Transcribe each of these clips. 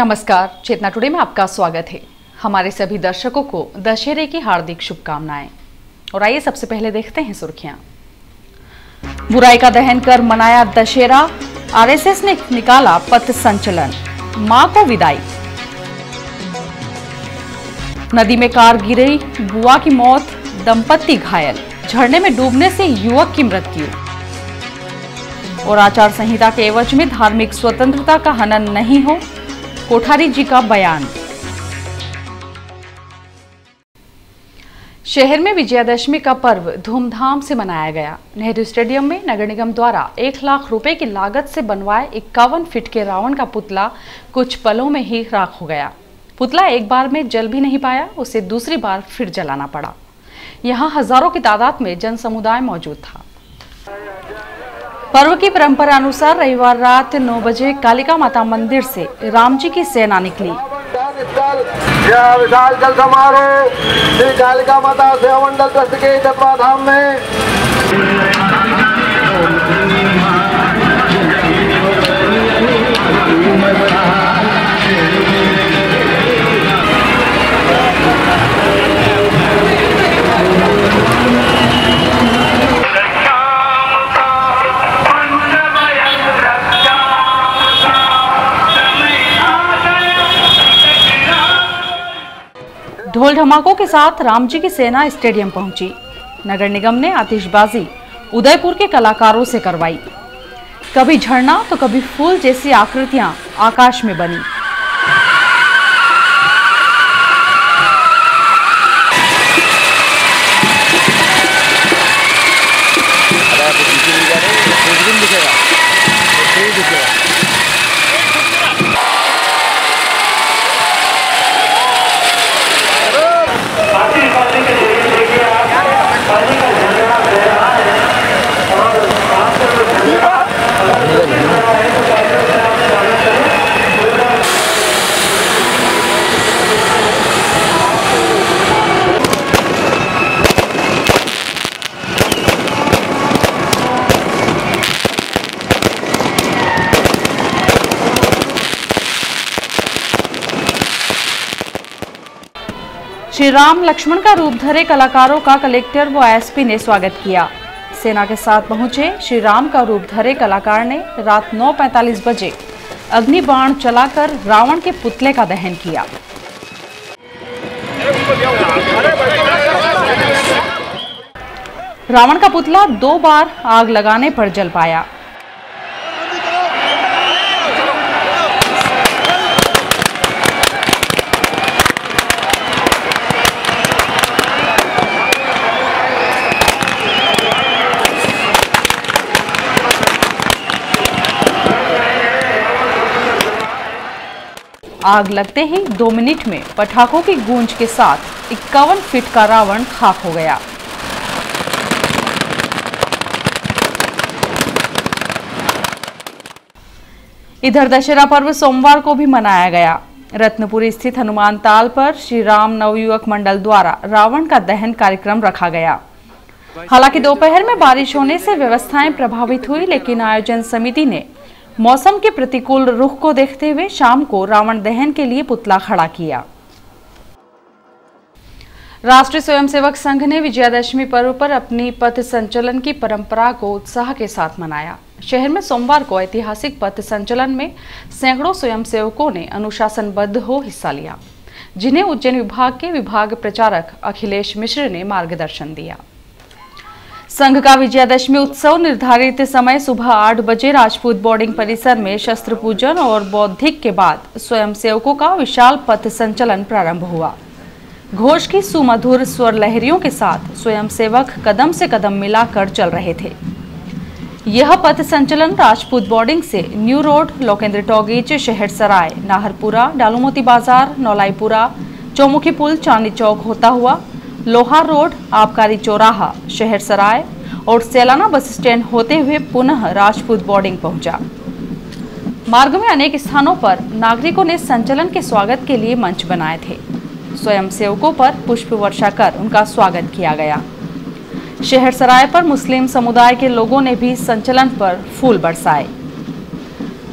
नमस्कार, चेतना टुडे में आपका स्वागत है। हमारे सभी दर्शकों को दशहरे की हार्दिक शुभकामनाएं। और आइए सबसे पहले देखते हैं सुर्खियां। बुराई का दहन कर मनाया दशहरा, आरएसएस ने निकाला पथ संचलन, मां को विदाई। नदी में कार गिरी, बुआ की मौत, दंपत्ति घायल, झरने में डूबने से युवक की मृत्यु। और आचार संहिता के एवज में धार्मिक स्वतंत्रता का हनन नहीं हो, कोठारी जी का बयान। शहर में विजयादशमी का पर्व धूमधाम से मनाया गया। नेहरू स्टेडियम में नगर निगम द्वारा 1 लाख रुपए की लागत से बनवाए 51 फीट के रावण का पुतला कुछ पलों में ही राख हो गया। पुतला एक बार में जल भी नहीं पाया, उसे दूसरी बार फिर जलाना पड़ा। यहाँ हजारों की तादाद में जन समुदाय मौजूद था। पर्व की परंपरा अनुसार रविवार रात 9 बजे कालिका माता मंदिर से राम जी की सेना निकली। विशाल जल समारोह श्री कालिका माता सेवा मंडल ट्रस्ट के तत्वाधान में ढोल ढमाकों के साथ राम जी की सेना स्टेडियम पहुंची। नगर निगम ने आतिशबाजी उदयपुर के कलाकारों से करवाई। कभी झरना तो कभी फूल जैसी आकृतियां आकाश में बनी। श्री राम लक्ष्मण का रूप धरे कलाकारों का कलेक्टर व एसपी ने स्वागत किया। सेना के साथ पहुंचे श्री राम का रूप धरे कलाकार ने रात 9:45 बजे अग्नि बाण चलाकर रावण के पुतले का दहन किया। रावण का पुतला 2 बार आग लगाने पर जल पाया। आग लगते ही 2 मिनट में पटाखों की गूंज के साथ 51 फीट का रावण खाक हो गया। इधर दशहरा पर्व सोमवार को भी मनाया गया। रत्नपुरी स्थित हनुमान ताल पर श्री राम नवयुवक मंडल द्वारा रावण का दहन कार्यक्रम रखा गया। हालांकि दोपहर में बारिश होने से व्यवस्थाएं प्रभावित हुई, लेकिन आयोजन समिति ने मौसम के प्रतिकूल रुख को देखते हुए शाम को रावण दहन के लिए पुतला खड़ा किया। राष्ट्रीय स्वयंसेवक संघ ने विजयादशमी पर्व पर अपनी पथ संचलन की परंपरा को उत्साह के साथ मनाया। शहर में सोमवार को ऐतिहासिक पथ संचलन में सैकड़ों स्वयंसेवकों ने अनुशासनबद्ध हो हिस्सा लिया, जिन्हें उज्जैन विभाग के विभाग प्रचारक अखिलेश मिश्र ने मार्गदर्शन दिया। संघ का विजयादशमी उत्सव निर्धारित समय सुबह 8 बजे राजपूत बोर्डिंग परिसर में शस्त्र पूजन और बौद्धिक के बाद स्वयंसेवकों का विशाल पथ संचलन प्रारंभ हुआ। घोष की सुमधुर स्वर लहरियों के साथ स्वयंसेवक कदम से कदम मिलाकर चल रहे थे। यह पथ संचलन राजपूत बोर्डिंग से न्यू रोड, लोकेंद्र टॉकीज, शहर सराय, नाहरपुरा, डालूमोती बाजार, नौलाईपुरा, चौमुखी पुल, चांदनी चौक होता हुआ लोहार रोड, आबकारी चौराहा, शहर सराय और सेलाना बस स्टैंड होते हुए पुनः राजपूत बोर्डिंग पहुंचा। मार्ग में अनेक स्थानों पर नागरिकों ने संचलन के स्वागत के लिए मंच बनाए थे। स्वयंसेवकों पर पुष्प वर्षा कर उनका स्वागत किया गया। शहर सराय पर मुस्लिम समुदाय के लोगों ने भी संचलन पर फूल बरसाए।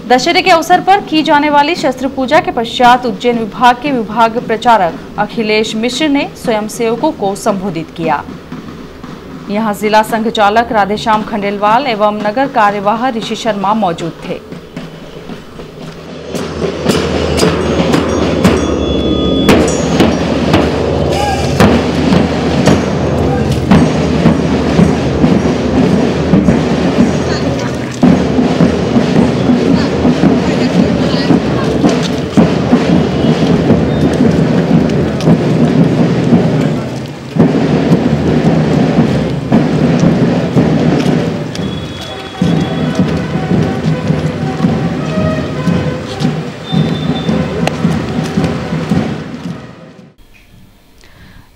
दशहरे के अवसर पर की जाने वाली शस्त्र पूजा के पश्चात उज्जैन विभाग के विभाग प्रचारक अखिलेश मिश्र ने स्वयंसेवकों को संबोधित किया। यहां जिला संघ चालक राधेश्याम खंडेलवाल एवं नगर कार्यवाह ऋषि शर्मा मौजूद थे।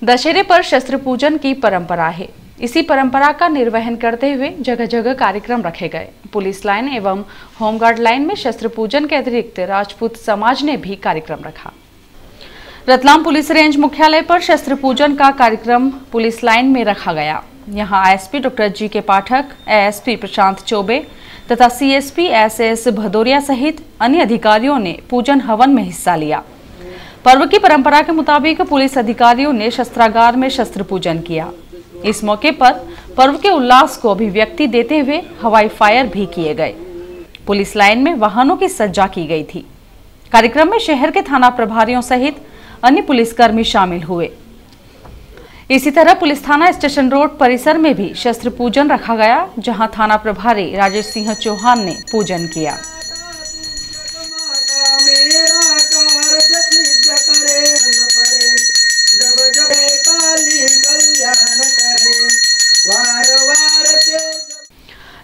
दशहरे पर शस्त्र पूजन की परंपरा है। इसी परंपरा का निर्वहन करते हुए जगह जगह कार्यक्रम रखे गए। पुलिस लाइन एवं होमगार्ड लाइन में शस्त्र पूजन के अतिरिक्त राजपूत समाज ने भी कार्यक्रम रखा। रतलाम पुलिस रेंज मुख्यालय पर शस्त्र पूजन का कार्यक्रम पुलिस लाइन में रखा गया। यहां आईएसपी डॉक्टर जी.के. पाठक, एएसपी प्रशांत चौबे तथा सीएसपी एसएस भदौरिया सहित अन्य अधिकारियों ने पूजन हवन में हिस्सा लिया। पर्व की परंपरा के मुताबिक पुलिस अधिकारियों ने शस्त्रागार में शस्त्र पूजन किया। इस मौके पर पर्व के उल्लास को अभिव्यक्ति देते हुए हवाई फायर भी किए गए। पुलिस लाइन में वाहनों की सज्जा की गई थी। कार्यक्रम में शहर के थाना प्रभारियों सहित अन्य पुलिसकर्मी शामिल हुए। इसी तरह पुलिस थाना स्टेशन रोड परिसर में भी शस्त्र पूजन रखा गया, जहां थाना प्रभारी राजेश सिंह चौहान ने पूजन किया।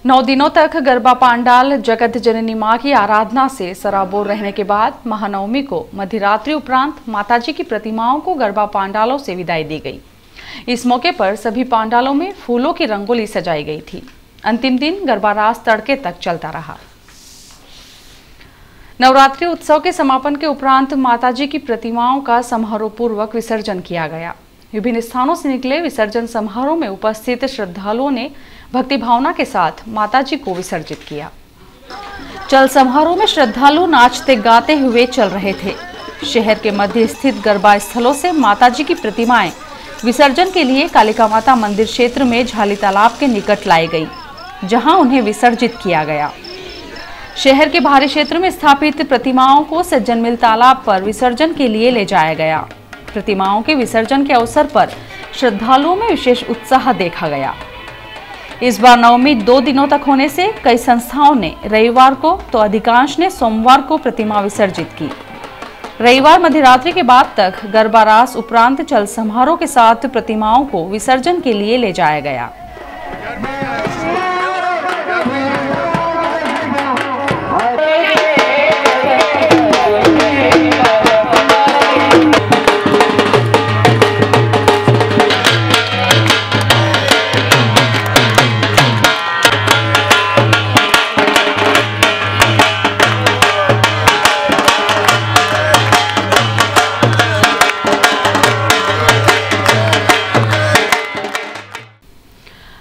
नौ दिनों तक गरबा पांडाल जगत जननी मां की आराधना से सराबोर रहने के बाद महानवमी को मध्यरात्रि उपरांत माताजी की प्रतिमाओं को गरबा पांडालों से विदाई दी गई। इस मौके पर सभी पांडालों में फूलों की रंगोली सजाई गई थी। अंतिम दिन गरबा रास तड़के तक चलता रहा। नवरात्रि उत्सव के समापन के उपरांत माताजी की प्रतिमाओं का समारोह पूर्वक विसर्जन किया गया। विभिन्न स्थानों से निकले विसर्जन समारोह में उपस्थित श्रद्धालुओं ने भक्ति भावना के साथ माताजी को विसर्जित किया। चल समारोह में श्रद्धालु नाचते गाते हुए चल रहे थे। शहर के मध्य स्थित गरबा स्थलों से माताजी की प्रतिमाएं विसर्जन के लिए कालिका माता मंदिर क्षेत्र में झाली तालाब के निकट लाई गई, जहां उन्हें विसर्जित किया गया। शहर के बाहरी क्षेत्र में स्थापित प्रतिमाओं को सज्जन मिल तालाब पर विसर्जन के लिए ले जाया गया। प्रतिमाओं के विसर्जन के अवसर पर श्रद्धालुओं में विशेष उत्साह देखा गया। इस बार नवमी 2 दिनों तक होने से कई संस्थाओं ने रविवार को तो अधिकांश ने सोमवार को प्रतिमा विसर्जित की। रविवार मध्यरात्रि के बाद तक गरबा रास उपरांत चल समारोह के साथ प्रतिमाओं को विसर्जन के लिए ले जाया गया।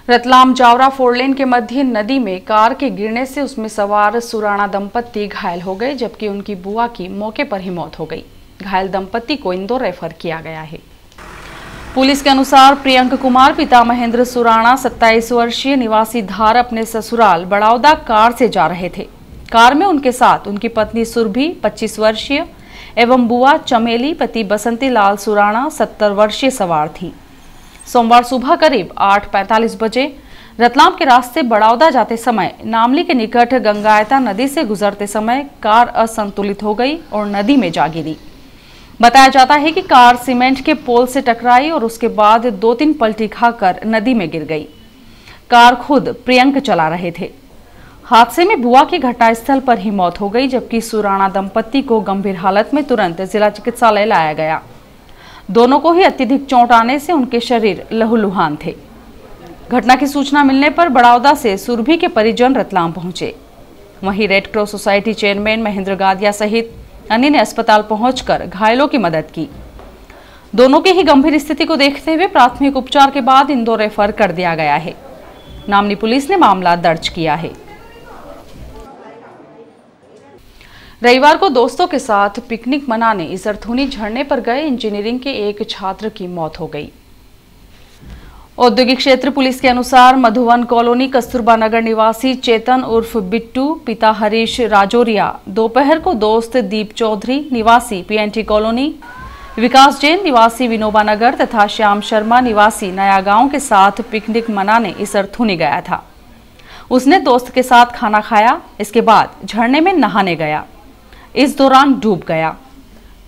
रतलाम जावरा 4 लेन के मध्य नदी में कार के गिरने से उसमें सवार सुराणा दंपत्ति घायल हो गए, जबकि उनकी बुआ की मौके पर ही मौत हो गई। घायल दंपत्ति को इंदौर रेफर किया गया है। पुलिस के अनुसार प्रियंक कुमार पिता महेंद्र सुराणा 27 वर्षीय निवासी धार अपने ससुराल बड़ौदा कार से जा रहे थे। कार में उनके साथ उनकी पत्नी सुरभि 25 वर्षीय एवं बुआ चमेली पति बसंती लाल सुराणा 70 वर्षीय सवार थी। सोमवार सुबह करीब 8:45 बजे रतलाम के रास्ते बड़ौदा जाते समय नामली के निकट गंगायता नदी से गुजरते समय कार असंतुलित हो गई और नदी में जा गिरी। बताया जाता है कि कार सीमेंट के पोल से टकराई और उसके बाद 2-3 पलटी खाकर नदी में गिर गई। कार खुद प्रियंक चला रहे थे। हादसे में बुआ की घटनास्थल पर ही मौत हो गई, जबकि सुराणा दंपत्ति को गंभीर हालत में तुरंत जिला चिकित्सालय लाया गया। दोनों को ही अत्यधिक चोट आने से उनके शरीर लहूलुहान थे। घटना की सूचना मिलने पर बड़ौदा से सुरभि के परिजन रतलाम पहुंचे। वहीं red cross society chairman Mahendra Gadia सहित अन्य ने अस्पताल पहुंचकर घायलों की मदद की। दोनों की ही गंभीर स्थिति को देखते हुए प्राथमिक उपचार के बाद इंदौर रेफर कर दिया गया है। नामनी पुलिस ने मामला दर्ज किया है। रविवार को दोस्तों के साथ पिकनिक मनाने इसरथुनी झरने पर गए इंजीनियरिंग के एक छात्र की मौत हो गई। औद्योगिक क्षेत्र पुलिस के अनुसार मधुवन कॉलोनी कस्तूरबा नगर निवासी चेतन उर्फ बिट्टू पिता हरीश राजौरिया दोपहर को दोस्त दीप चौधरी निवासी पीएनटी कॉलोनी, विकास जैन निवासी विनोबा नगर तथा श्याम शर्मा निवासी नया गांव के साथ पिकनिक मनाने इसरथुनी गया था। उसने दोस्त के साथ खाना खाया, इसके बाद झरने में नहाने गया। इस दौरान डूब गया।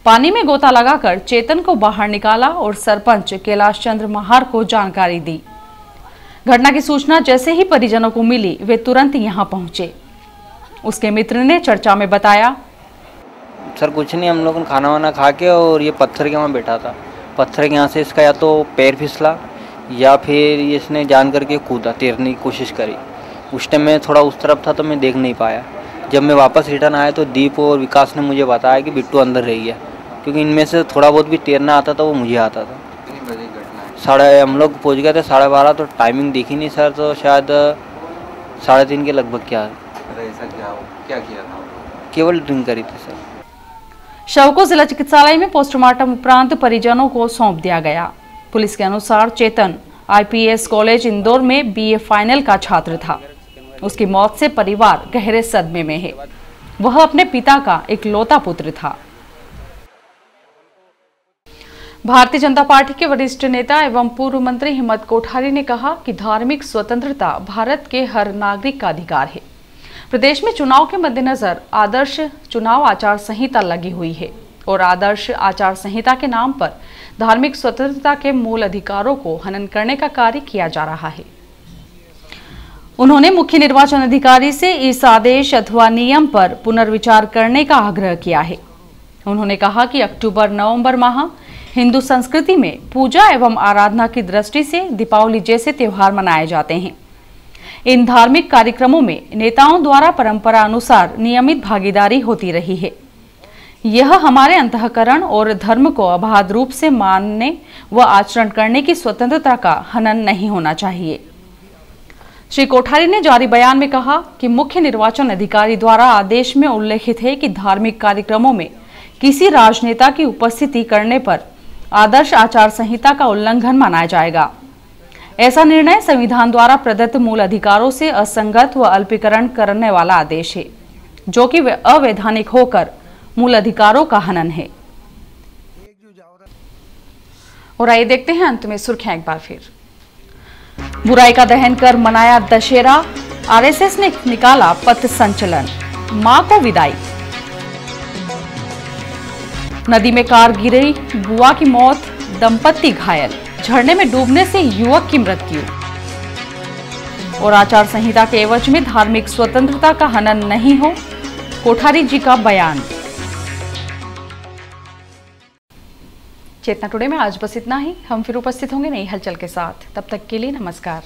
पानी में गोता लगाकर चेतन को बाहर निकाला और सरपंच कैलाश चंद्र महार को जानकारी दी। घटना की सूचना जैसे ही परिजनों को मिली, वे तुरंत यहां पहुंचे। उसके मित्र ने चर्चा में बताया, सर कुछ नहीं, हम लोग खाना वाना खा के और ये पत्थर के वहाँ बैठा था। पत्थर के यहाँ से इसका या तो पैर फिसला या फिर इसने जान करके कूदा, तैरने की कोशिश करी। उस टाइम मैं थोड़ा उस तरफ था तो मैं देख नहीं पाया। जब मैं वापस रिटर्न आया तो दीप और विकास ने मुझे बताया कि बिट्टू अंदर रही है, क्योंकि इनमें से थोड़ा बहुत भी तैरना आता था वो मुझे आता था। कितनी बजे घटना है? हम लोग पहुँच गए थे 12:30, तो टाइमिंग देखी नहीं सर, तो शायद 3:30 के लगभग क्या। ऐसा क्या किया था? केवल ड्रिंक करी थी सर। शव को जिला चिकित्सालय में पोस्टमार्टम उपरांत परिजनों को सौंप दिया गया। पुलिस के अनुसार चेतन आईपीएस कॉलेज इंदौर में बीए फाइनल का छात्र था। उसकी मौत से परिवार गहरे सदमे में है। वह अपने पिता का इकलौता पुत्र था। भारतीय जनता पार्टी के वरिष्ठ नेता एवं पूर्व मंत्री हिम्मत कोठारी ने कहा कि धार्मिक स्वतंत्रता भारत के हर नागरिक का अधिकार है। प्रदेश में चुनाव के मद्देनजर आदर्श चुनाव आचार संहिता लगी हुई है और आदर्श आचार संहिता के नाम पर धार्मिक स्वतंत्रता के मूल अधिकारों को हनन करने का कार्य किया जा रहा है। उन्होंने मुख्य निर्वाचन अधिकारी से इस आदेश अथवा नियम पर पुनर्विचार करने का आग्रह किया है। उन्होंने कहा कि अक्टूबर-नवंबर माह हिंदू संस्कृति में पूजा एवं आराधना की दृष्टि से दीपावली जैसे त्योहार मनाए जाते हैं। इन धार्मिक कार्यक्रमों में नेताओं द्वारा परंपरा अनुसार नियमित भागीदारी होती रही है। यह हमारे अंतःकरण और धर्म को अबाध रूप से मानने व आचरण करने की स्वतंत्रता का हनन नहीं होना चाहिए। श्री कोठारी ने जारी बयान में कहा कि मुख्य निर्वाचन अधिकारी द्वारा आदेश में उल्लेखित है कि धार्मिक कार्यक्रमों में किसी राजनेता की उपस्थिति करने पर आदर्श आचार संहिता का उल्लंघन माना जाएगा। ऐसा निर्णय संविधान द्वारा प्रदत्त मूल अधिकारों से असंगत व अल्पीकरण करने वाला आदेश है, जो कि अवैधानिक होकर मूल अधिकारों का हनन है। और आइए देखते हैं अंत में सुर्खियां एक बार फिर। बुराई का दहन कर मनाया दशहरा, आरएसएस ने निकाला पथ संचलन, मां को विदाई। नदी में कार गिरी, बुआ की मौत, दंपत्ति घायल, झरने में डूबने से युवक की मृत्यु। और आचार संहिता के एवज में धार्मिक स्वतंत्रता का हनन नहीं हो, कोठारी जी का बयान। चेतना टुडे में आज बस इतना ही। हम फिर उपस्थित होंगे नई हलचल के साथ। तब तक के लिए नमस्कार।